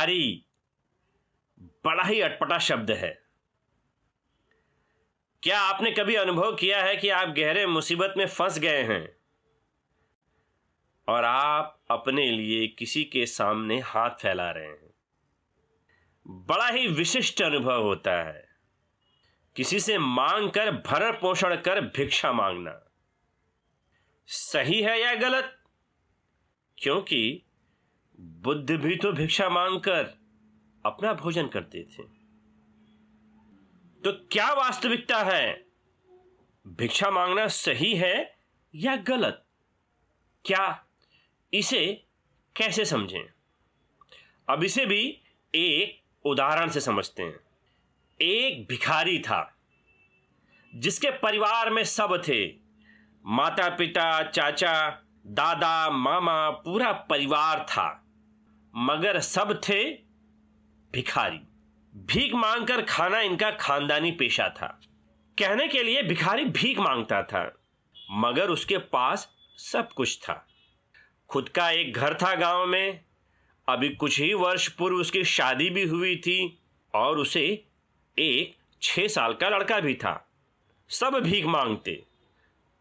भिखारी बड़ा ही अटपटा शब्द है। क्या आपने कभी अनुभव किया है कि आप गहरे मुसीबत में फंस गए हैं और आप अपने लिए किसी के सामने हाथ फैला रहे हैं? बड़ा ही विशिष्ट अनुभव होता है। किसी से मांग कर, भरण पोषण कर भिक्षा मांगना सही है या गलत? क्योंकि बुद्ध भी तो भिक्षा मांगकर अपना भोजन करते थे। तो क्या वास्तविकता है? भिक्षा मांगना सही है या गलत? क्या इसे कैसे समझें? अब इसे भी एक उदाहरण से समझते हैं। एक भिखारी था जिसके परिवार में सब थे, माता पिता, चाचा, दादा, मामा, पूरा परिवार था, मगर सब थे भिखारी। भीख मांगकर खाना इनका खानदानी पेशा था। कहने के लिए भिखारी भीख मांगता था, मगर उसके पास सब कुछ था। खुद का एक घर था गांव में, अभी कुछ ही वर्ष पूर्व उसकी शादी भी हुई थी और उसे एक 6 साल का लड़का भी था। सब भीख मांगते।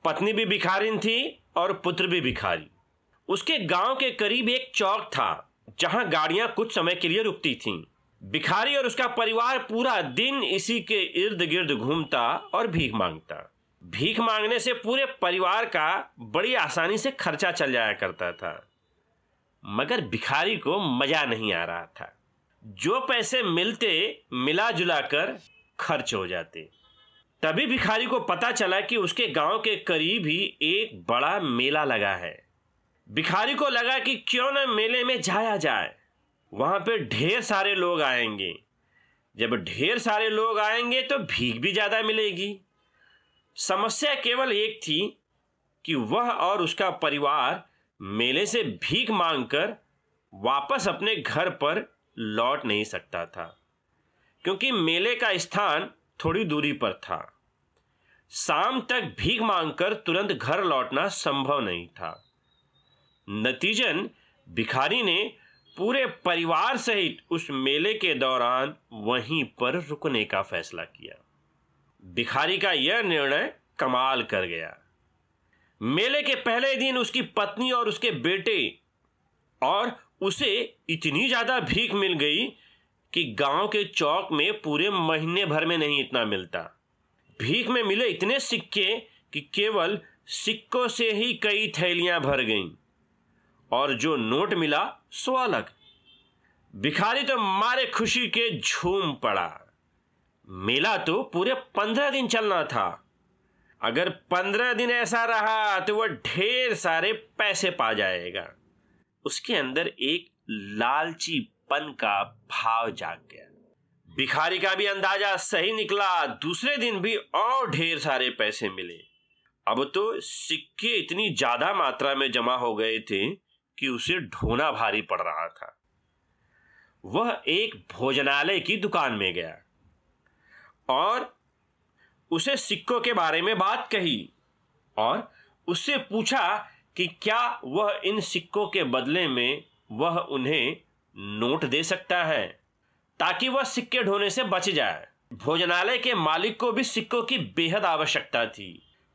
पत्नी भी भिखारिन थी और पुत्र भी भिखारी। उसके गांव के करीब एक चौक था जहां गाड़ियां कुछ समय के लिए रुकती थीं। भिखारी और उसका परिवार पूरा दिन इसी के इर्द गिर्द घूमता और भीख मांगता। भीख मांगने से पूरे परिवार का बड़ी आसानी से खर्चा चल जाया करता था, मगर भिखारी को मजा नहीं आ रहा था। जो पैसे मिलते मिला जुला कर खर्च हो जाते। तभी भिखारी को पता चला कि उसके गांव के करीब ही एक बड़ा मेला लगा है। भिखारी को लगा कि क्यों न मेले में जाया जाए, वहां पे ढेर सारे लोग आएंगे। जब ढेर सारे लोग आएंगे तो भीख भी ज्यादा मिलेगी। समस्या केवल एक थी कि वह और उसका परिवार मेले से भीख मांगकर वापस अपने घर पर लौट नहीं सकता था, क्योंकि मेले का स्थान थोड़ी दूरी पर था। शाम तक भीख मांगकर तुरंत घर लौटना संभव नहीं था। नतीजन भिखारी ने पूरे परिवार सहित उस मेले के दौरान वहीं पर रुकने का फैसला किया। भिखारी का यह निर्णय कमाल कर गया। मेले के पहले दिन उसकी पत्नी और उसके बेटे और उसे इतनी ज्यादा भीख मिल गई कि गांव के चौक में पूरे महीने भर में नहीं इतना मिलता। भीख में मिले इतने सिक्के कि केवल सिक्कों से ही कई थैलियां भर गईं, और जो नोट मिला सो अलग। भिखारी तो मारे खुशी के झूम पड़ा। मेला तो पूरे 15 दिन चलना था। अगर 15 दिन ऐसा रहा तो वह ढेर सारे पैसे पा जाएगा। उसके अंदर एक लालचीपन का भाव जाग गया। भिखारी का भी अंदाजा सही निकला। दूसरे दिन भी और ढेर सारे पैसे मिले। अब तो सिक्के इतनी ज्यादा मात्रा में जमा हो गए थे कि उसे ढोना भारी पड़ रहा था। वह एक भोजनालय की दुकान में गया और उसे सिक्कों के बारे में बात कही और उससे पूछा कि क्या वह इन सिक्कों के बदले में वह उन्हें नोट दे सकता है ताकि वह सिक्के ढोने से बच जाए। भोजनालय के मालिक को भी सिक्कों की बेहद आवश्यकता थी,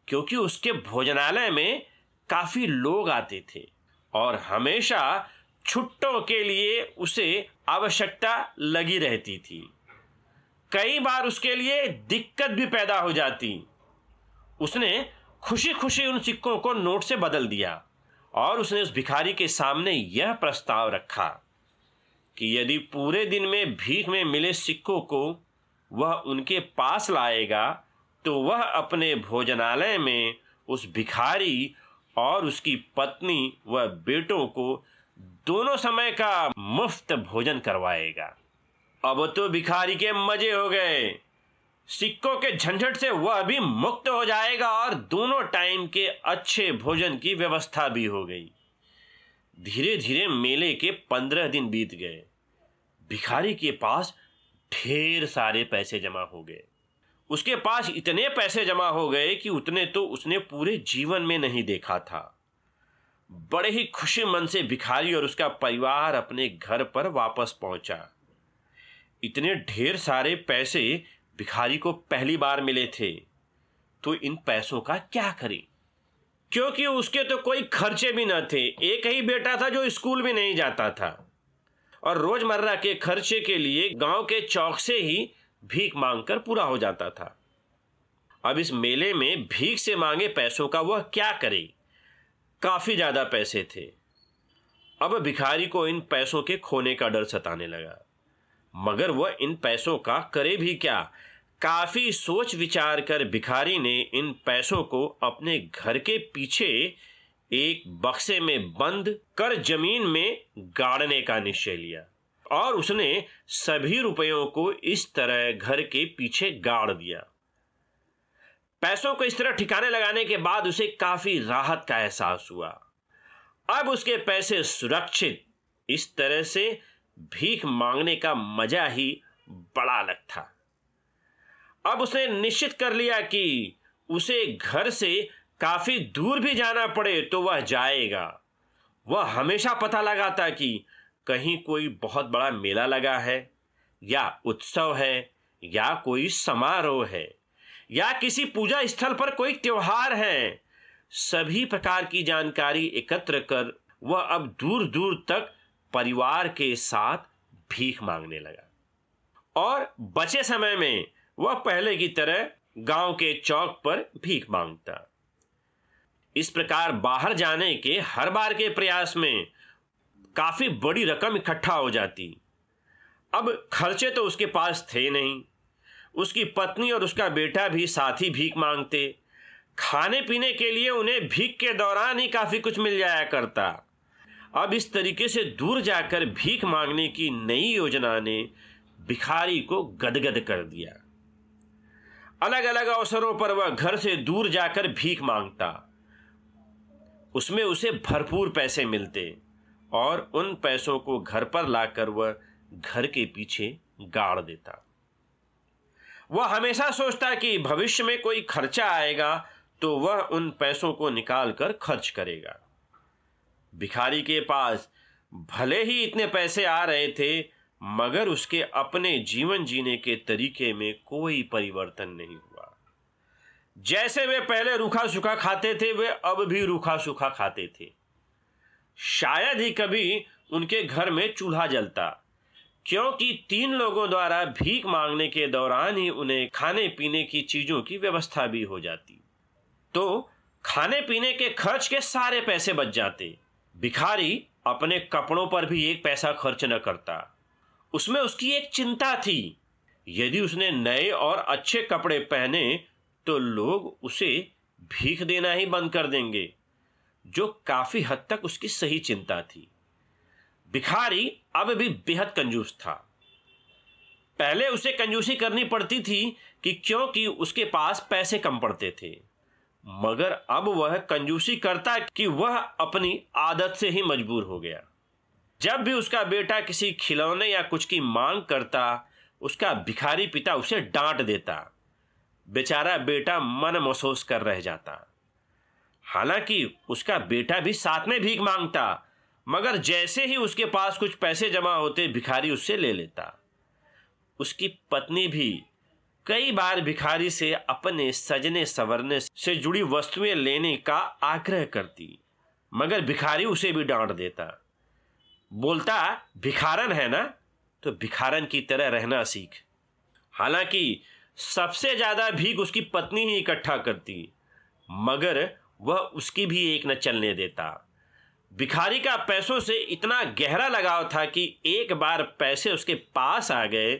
क्योंकि उसके भोजनालय में काफी लोग आते थे और हमेशा छुट्टों के लिए उसे आवश्यकता लगी रहती थी। कई बार उसके लिए दिक्कत भी पैदा हो जाती। उसने खुशी खुशी उन सिक्कों को नोट से बदल दिया और उसने उस भिखारी के सामने यह प्रस्ताव रखा कि यदि पूरे दिन में भीख में मिले सिक्कों को वह उनके पास लाएगा तो वह अपने भोजनालय में उस भिखारी और उसकी पत्नी व बेटों को दोनों समय का मुफ्त भोजन करवाएगा। अब तो भिखारी के मजे हो गए। सिक्कों के झंझट से वह भी मुक्त हो जाएगा और दोनों टाइम के अच्छे भोजन की व्यवस्था भी हो गई। धीरे धीरे मेले के 15 दिन बीत गए। भिखारी के पास ढेर सारे पैसे जमा हो गए। उसके पास इतने पैसे जमा हो गए कि उतने तो उसने पूरे जीवन में नहीं देखा था। बड़े ही खुशी मन से भिखारी और उसका परिवार अपने घर पर वापस पहुंचा। इतने ढेर सारे पैसे भिखारी को पहली बार मिले थे, तो इन पैसों का क्या करें, क्योंकि उसके तो कोई खर्चे भी न थे। एक ही बेटा था जो स्कूल भी नहीं जाता था और रोजमर्रा के खर्चे के लिए गांव के चौक से ही भीख मांगकर पूरा हो जाता था। अब इस मेले में भीख से मांगे पैसों का वह क्या करे। काफी ज्यादा पैसे थे। अब भिखारी को इन पैसों के खोने का डर सताने लगा, मगर वह इन पैसों का करे भी क्या। काफी सोच विचार कर भिखारी ने इन पैसों को अपने घर के पीछे एक बक्से में बंद कर जमीन में गाड़ने का निश्चय लिया और उसने सभी रुपयों को इस तरह घर के पीछे गाड़ दिया। पैसों को इस तरह ठिकाने लगाने के बाद उसे काफी राहत का एहसास हुआ। अब उसके पैसे सुरक्षित। इस तरह से भीख मांगने का मजा ही बड़ा अलग था। अब उसने निश्चित कर लिया कि उसे घर से काफी दूर भी जाना पड़े तो वह जाएगा। वह हमेशा पता लगाता कि कहीं कोई बहुत बड़ा मेला लगा है या उत्सव है या कोई समारोह है या किसी पूजा स्थल पर कोई त्योहार है। सभी प्रकार की जानकारी एकत्र कर वह अब दूर दूर तक परिवार के साथ भीख मांगने लगा और बचे समय में वह पहले की तरह गांव के चौक पर भीख मांगता। इस प्रकार बाहर जाने के हर बार के प्रयास में काफी बड़ी रकम इकट्ठा हो जाती। अब खर्चे तो उसके पास थे नहीं। उसकी पत्नी और उसका बेटा भी साथ ही भीख मांगते। खाने पीने के लिए उन्हें भीख के दौरान ही काफी कुछ मिल जाया करता। अब इस तरीके से दूर जाकर भीख मांगने की नई योजना ने भिखारी को गदगद कर दिया। अलग अलग अवसरों पर वह घर से दूर जाकर भीख मांगता। उसमें उसे भरपूर पैसे मिलते और उन पैसों को घर पर लाकर वह घर के पीछे गाड़ देता। वह हमेशा सोचता कि भविष्य में कोई खर्चा आएगा तो वह उन पैसों को निकालकर खर्च करेगा। भिखारी के पास भले ही इतने पैसे आ रहे थे, मगर उसके अपने जीवन जीने के तरीके में कोई परिवर्तन नहीं हुआ। जैसे वे पहले रूखा सूखा खाते थे, वे अब भी रूखा सूखा खाते थे। शायद ही कभी उनके घर में चूल्हा जलता, क्योंकि 3 लोगों द्वारा भीख मांगने के दौरान ही उन्हें खाने पीने की चीजों की व्यवस्था भी हो जाती, तो खाने पीने के खर्च के सारे पैसे बच जाते। भिखारी अपने कपड़ों पर भी एक पैसा खर्च न करता। उसमें उसकी एक चिंता थी, यदि उसने नए और अच्छे कपड़े पहने तो लोग उसे भीख देना ही बंद कर देंगे, जो काफी हद तक उसकी सही चिंता थी। भिखारी अब भी बेहद कंजूस था। पहले उसे कंजूसी करनी पड़ती थी क्योंकि उसके पास पैसे कम पड़ते थे, मगर अब वह कंजूसी करता कि वह अपनी आदत से ही मजबूर हो गया। जब भी उसका बेटा किसी खिलौने या कुछ की मांग करता, उसका भिखारी पिता उसे डांट देता। बेचारा बेटा मन महसूस कर रह जाता। हालांकि उसका बेटा भी साथ में भीख मांगता, मगर जैसे ही उसके पास कुछ पैसे जमा होते, भिखारी उससे ले लेता। उसकी पत्नी भी कई बार भिखारी से अपने सजने संवरने से जुड़ी वस्तुएं लेने का आग्रह करती, मगर भिखारी उसे भी डांट देता। बोलता, भिखारन है ना, तो भिखारन की तरह रहना सीख। हालांकि सबसे ज्यादा भीख उसकी पत्नी ही इकट्ठा करती, मगर वह उसकी भी एक न चलने देता। भिखारी का पैसों से इतना गहरा लगाव था कि एक बार पैसे उसके पास आ गए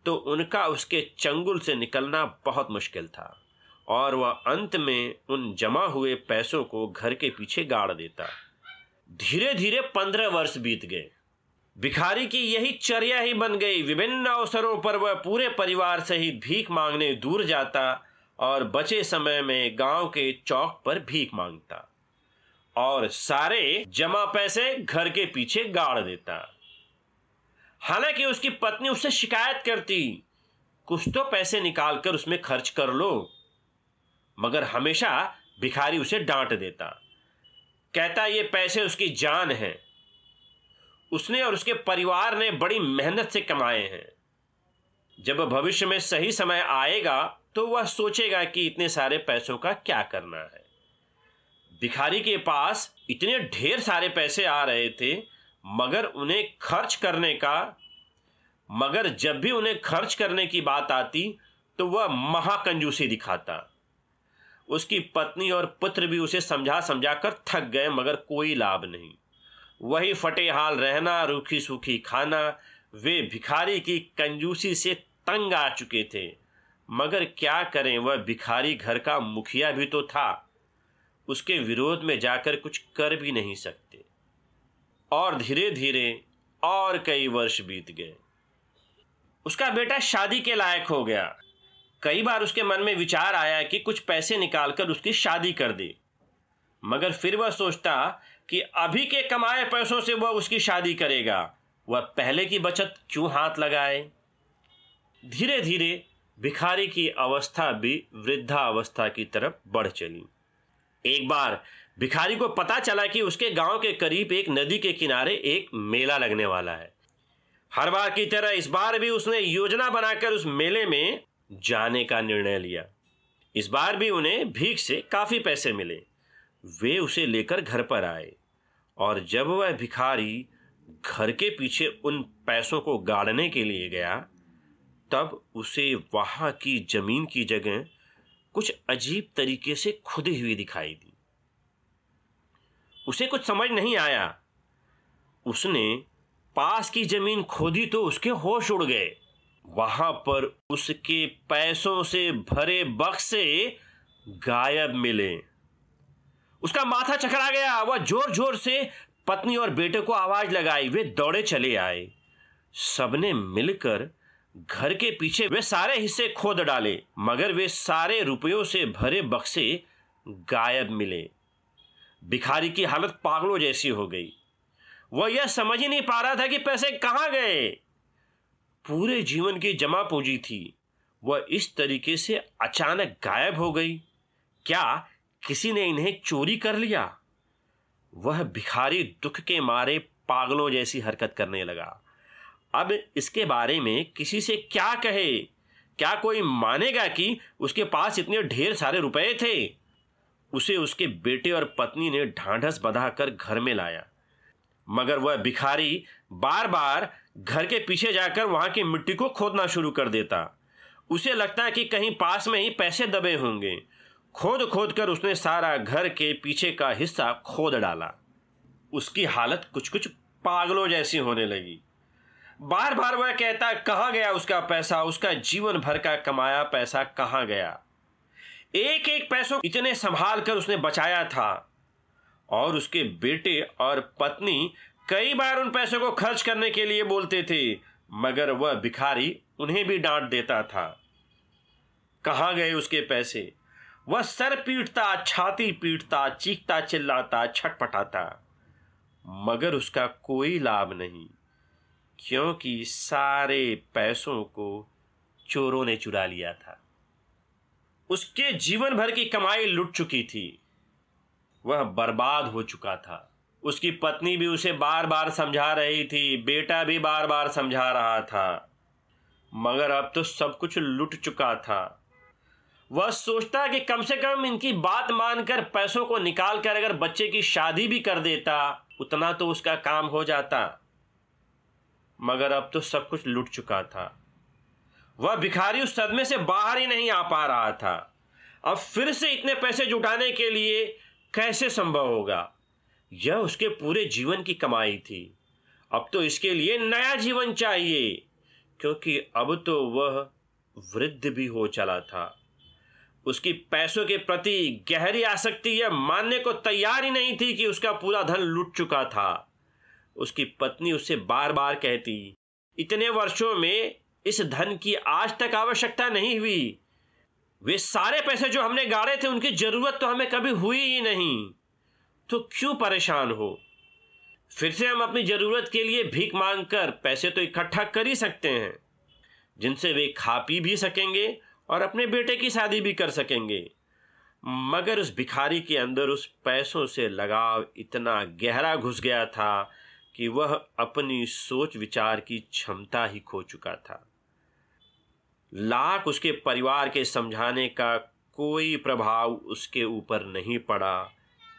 तो उनका उसके चंगुल से निकलना बहुत मुश्किल था और वह अंत में उन जमा हुए पैसों को घर के पीछे गाड़ देता। धीरे धीरे 15 वर्ष बीत गए। भिखारी की यही चर्या ही बन गई। विभिन्न अवसरों पर वह पूरे परिवार सहित भीख मांगने दूर जाता और बचे समय में गांव के चौक पर भीख मांगता और सारे जमा पैसे घर के पीछे गाड़ देता। हालांकि उसकी पत्नी उससे शिकायत करती, कुछ तो पैसे निकालकर उसमें खर्च कर लो, मगर हमेशा भिखारी उसे डांट देता। कहता ये पैसे उसकी जान है, उसने और उसके परिवार ने बड़ी मेहनत से कमाए हैं। जब भविष्य में सही समय आएगा तो वह सोचेगा कि इतने सारे पैसों का क्या करना है। भिखारी के पास इतने ढेर सारे पैसे आ रहे थे, मगर जब भी उन्हें खर्च करने की बात आती तो वह महाकंजूसी दिखाता। उसकी पत्नी और पुत्र भी उसे समझा समझा कर थक गए, मगर कोई लाभ नहीं। वही फटे हाल रहना, रूखी सूखी खाना। वे भिखारी की कंजूसी से तंग आ चुके थे, मगर क्या करें, वह भिखारी घर का मुखिया भी तो था। उसके विरोध में जाकर कुछ कर भी नहीं सकते। और धीरे धीरे और कई वर्ष बीत गए। उसका बेटा शादी के लायक हो गया। कई बार उसके मन में विचार आया कि कुछ पैसे निकालकर उसकी शादी कर दे, मगर फिर वह सोचता कि अभी के कमाए पैसों से वह उसकी शादी करेगा, वह पहले की बचत क्यों हाथ लगाए। धीरे धीरे भिखारी की अवस्था भी वृद्धावस्था की तरफ बढ़ चली। एक बार भिखारी को पता चला कि उसके गांव के करीब एक नदी के किनारे एक मेला लगने वाला है। हर बार की तरह इस बार भी उसने योजना बनाकर उस मेले में जाने का निर्णय लिया। इस बार भी उन्हें भीख से काफी पैसे मिले। वे उसे लेकर घर पर आए, और जब वह भिखारी घर के पीछे उन पैसों को गाड़ने के लिए गया, तब उसे वहां की जमीन की जगह कुछ अजीब तरीके से खुदी हुई दिखाई दी। उसे कुछ समझ नहीं आया। उसने पास की जमीन खोदी तो उसके होश उड़ गए। वहां पर उसके पैसों से भरे बक्से गायब मिले। उसका माथा चकरा गया। वह जोर जोर से पत्नी और बेटे को आवाज लगाई। वे दौड़े चले आए। सबने मिलकर घर के पीछे वे सारे हिस्से खोद डाले, मगर वे सारे रुपयों से भरे बक्से गायब मिले। भिखारी की हालत पागलों जैसी हो गई। वह यह समझ ही नहीं पा रहा था कि पैसे कहां गए। पूरे जीवन की जमा पूंजी थी, वह इस तरीके से अचानक गायब हो गई। क्या किसी ने इन्हें चोरी कर लिया? वह भिखारी दुख के मारे पागलों जैसी हरकत करने लगा। अब इसके बारे में किसी से क्या कहे? क्या कोई मानेगा कि उसके पास इतने ढेर सारे रुपए थे? उसे उसके बेटे और पत्नी ने ढांढस बंधाकर घर में लाया, मगर वह भिखारी बार बार घर के पीछे जाकर वहां की मिट्टी को खोदना शुरू कर देता। उसे लगता कि कहीं पास में ही पैसे दबे होंगे। खोद खोद कर उसने सारा घर के पीछे का हिस्सा खोद डाला। उसकी हालत कुछ कुछ पागलों जैसी होने लगी। बार बार वह कहता, कहां गया उसका पैसा? उसका जीवन भर का कमाया पैसा कहां गया? एक एक पैसों इतने संभाल कर उसने बचाया था, और उसके बेटे और पत्नी कई बार उन पैसों को खर्च करने के लिए बोलते थे, मगर वह भिखारी उन्हें भी डांट देता था। कहां गए उसके पैसे? वह सर पीटता, छाती पीटता, चीखता चिल्लाता, छटपटाता, मगर उसका कोई लाभ नहीं, क्योंकि सारे पैसों को चोरों ने चुरा लिया था। उसके जीवन भर की कमाई लुट चुकी थी। वह बर्बाद हो चुका था। उसकी पत्नी भी उसे बार बार समझा रही थी, बेटा भी बार बार समझा रहा था, मगर अब तो सब कुछ लुट चुका था। वह सोचता कि कम से कम इनकी बात मानकर पैसों को निकाल कर अगर बच्चे की शादी भी कर देता, उतना तो उसका काम हो जाता, मगर अब तो सब कुछ लुट चुका था। वह भिखारी उस सदमे से बाहर ही नहीं आ पा रहा था। अब फिर से इतने पैसे जुटाने के लिए कैसे संभव होगा? यह उसके पूरे जीवन की कमाई थी। अब तो इसके लिए नया जीवन चाहिए, क्योंकि अब तो वह वृद्ध भी हो चला था। उसकी पैसों के प्रति गहरी आसक्ति यह मानने को तैयार ही नहीं थी कि उसका पूरा धन लुट चुका था। उसकी पत्नी उससे बार बार कहती, इतने वर्षों में इस धन की आज तक आवश्यकता नहीं हुई। वे सारे पैसे जो हमने गाड़े थे उनकी जरूरत तो हमें कभी हुई ही नहीं, तो क्यों परेशान हो? फिर से हम अपनी जरूरत के लिए भीख मांगकर पैसे तो इकट्ठा कर ही सकते हैं, जिनसे वे खा पी भी सकेंगे और अपने बेटे की शादी भी कर सकेंगे। मगर उस भिखारी के अंदर उस पैसों से लगाव इतना गहरा घुस गया था कि वह अपनी सोच विचार की क्षमता ही खो चुका था। लाख उसके परिवार के समझाने का कोई प्रभाव उसके ऊपर नहीं पड़ा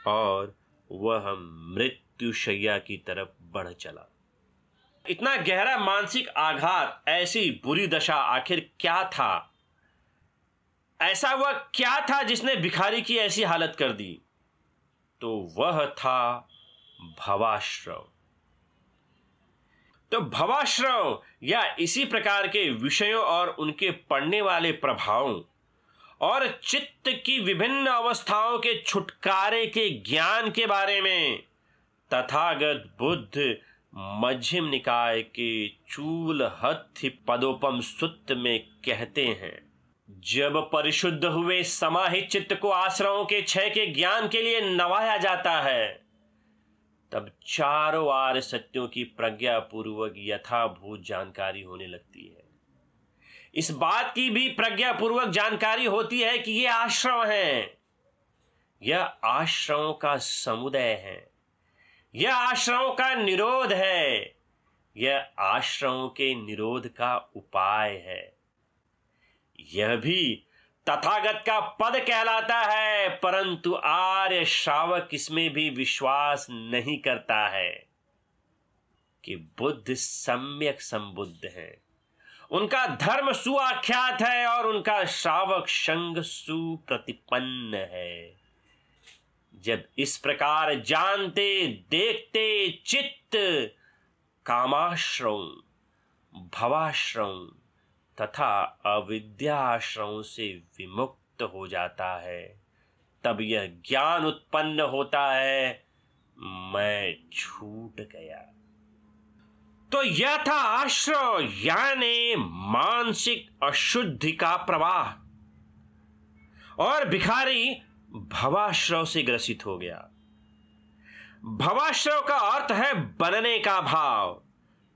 और वह मृत्युशैया की तरफ बढ़ चला। इतना गहरा मानसिक आघात, ऐसी बुरी दशा आखिर क्या था? ऐसा वह क्या था जिसने भिखारी की ऐसी हालत कर दी? तो वह था भवाश्रव। तो भवाश्रव या इसी प्रकार के विषयों और उनके पड़ने वाले प्रभावों और चित्त की विभिन्न अवस्थाओं के छुटकारे के ज्ञान के बारे में तथागत बुद्ध मध्यम निकाय के चूलहत्थि पदोपम सुत्त में कहते हैं, जब परिशुद्ध हुए समाहित चित्त को आश्रमों के क्षय के ज्ञान के लिए नवाया जाता है, तब चारों आर्य सत्यों की प्रज्ञा पूर्वक यथाभूत जानकारी होने लगती है। इस बात की भी प्रज्ञा पूर्वक जानकारी होती है कि ये आश्रम है, यह आश्रमों का समुदाय है, यह आश्रमों का निरोध है, यह आश्रमों के निरोध का उपाय है। यह भी तथागत का पद कहलाता है, परंतु आर्य श्रावक इसमें भी विश्वास नहीं करता है कि बुद्ध सम्यक संबुद्ध है, उनका धर्म सुआख्यात है और उनका श्रावक संग सुप्रतिपन्न है। जब इस प्रकार जानते देखते चित्त कामाश्रम, भवाश्रम तथा अविद्याश्रम से विमुक्त हो जाता है, तब यह ज्ञान उत्पन्न होता है, मैं छूट गया। तो यह था आश्रम यानी मानसिक अशुद्धि का प्रवाह, और भिखारी भवाश्रव से ग्रसित हो गया। भवाश्रव का अर्थ है बनने का भाव,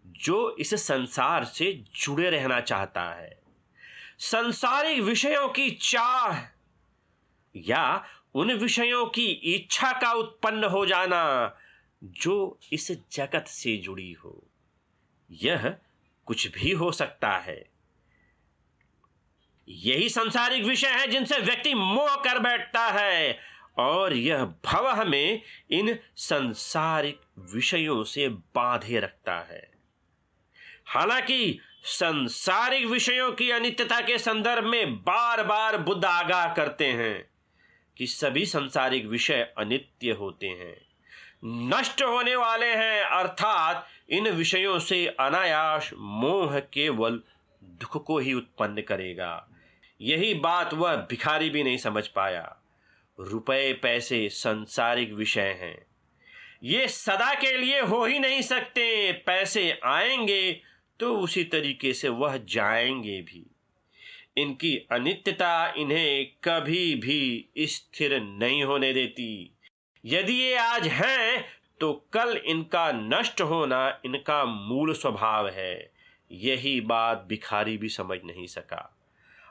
जो इस संसार से जुड़े रहना चाहता है। सांसारिक विषयों की चाह या उन विषयों की इच्छा का उत्पन्न हो जाना जो इस जगत से जुड़ी हो। यह कुछ भी हो सकता है। यही सांसारिक विषय है जिनसे व्यक्ति मोह कर बैठता है, और यह भव हमें इन सांसारिक विषयों से बांधे रखता है। हालांकि सांसारिक विषयों की अनित्यता के संदर्भ में बार बार बुद्ध आगाह करते हैं कि सभी सांसारिक विषय अनित्य होते हैं, नष्ट होने वाले हैं, अर्थात इन विषयों से अनायास मोह केवल दुख को ही उत्पन्न करेगा। यही बात वह भिखारी भी नहीं समझ पाया। रुपए पैसे सांसारिक विषय हैं, ये सदा के लिए हो ही नहीं सकते। पैसे आएंगे तो उसी तरीके से वह जाएंगे भी। इनकी अनित्यता इन्हें कभी भी स्थिर नहीं होने देती। यदि ये आज हैं तो कल इनका नष्ट होना इनका मूल स्वभाव है। यही बात भिखारी भी समझ नहीं सका।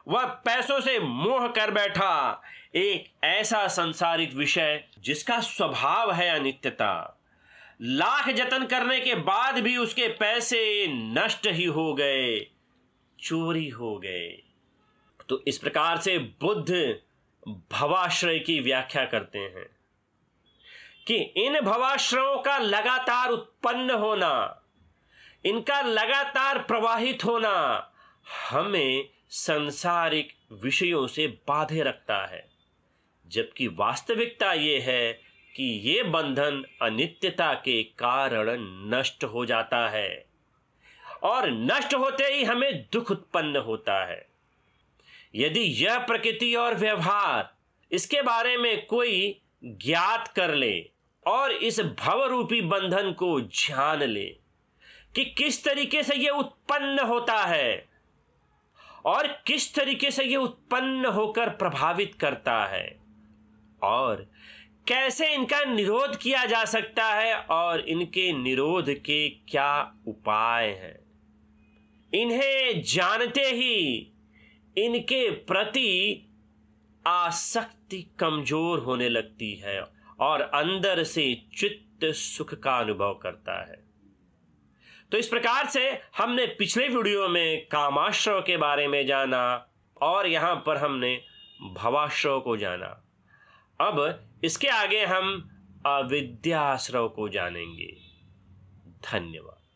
वह पैसों से मोह कर बैठा, एक ऐसा सांसारिक विषय जिसका स्वभाव है अनित्यता। लाख जतन करने के बाद भी उसके पैसे नष्ट ही हो गए, चोरी हो गए। तो इस प्रकार से बुद्ध भवाश्रय की व्याख्या करते हैं कि इन भवाश्रयों का लगातार उत्पन्न होना, इनका लगातार प्रवाहित होना हमें सांसारिक विषयों से बांधे रखता है, जबकि वास्तविकता ये है कि ये बंधन अनित्यता के कारण नष्ट हो जाता है, और नष्ट होते ही हमें दुख उत्पन्न होता है। यदि यह प्रकृति और व्यवहार इसके बारे में कोई ज्ञात कर ले और इस भव रूपी बंधन को जान ले कि किस तरीके से यह उत्पन्न होता है और किस तरीके से यह उत्पन्न होकर प्रभावित करता है, और कैसे इनका निरोध किया जा सकता है और इनके निरोध के क्या उपाय हैं, इन्हें जानते ही इनके प्रति आसक्ति कमजोर होने लगती है और अंदर से चित्त सुख का अनुभव करता है। तो इस प्रकार से हमने पिछले वीडियो में कामाश्रव के बारे में जाना और यहां पर हमने भवाश्रव को जाना। अब इसके आगे हम अविद्याश्रव को जानेंगे। धन्यवाद।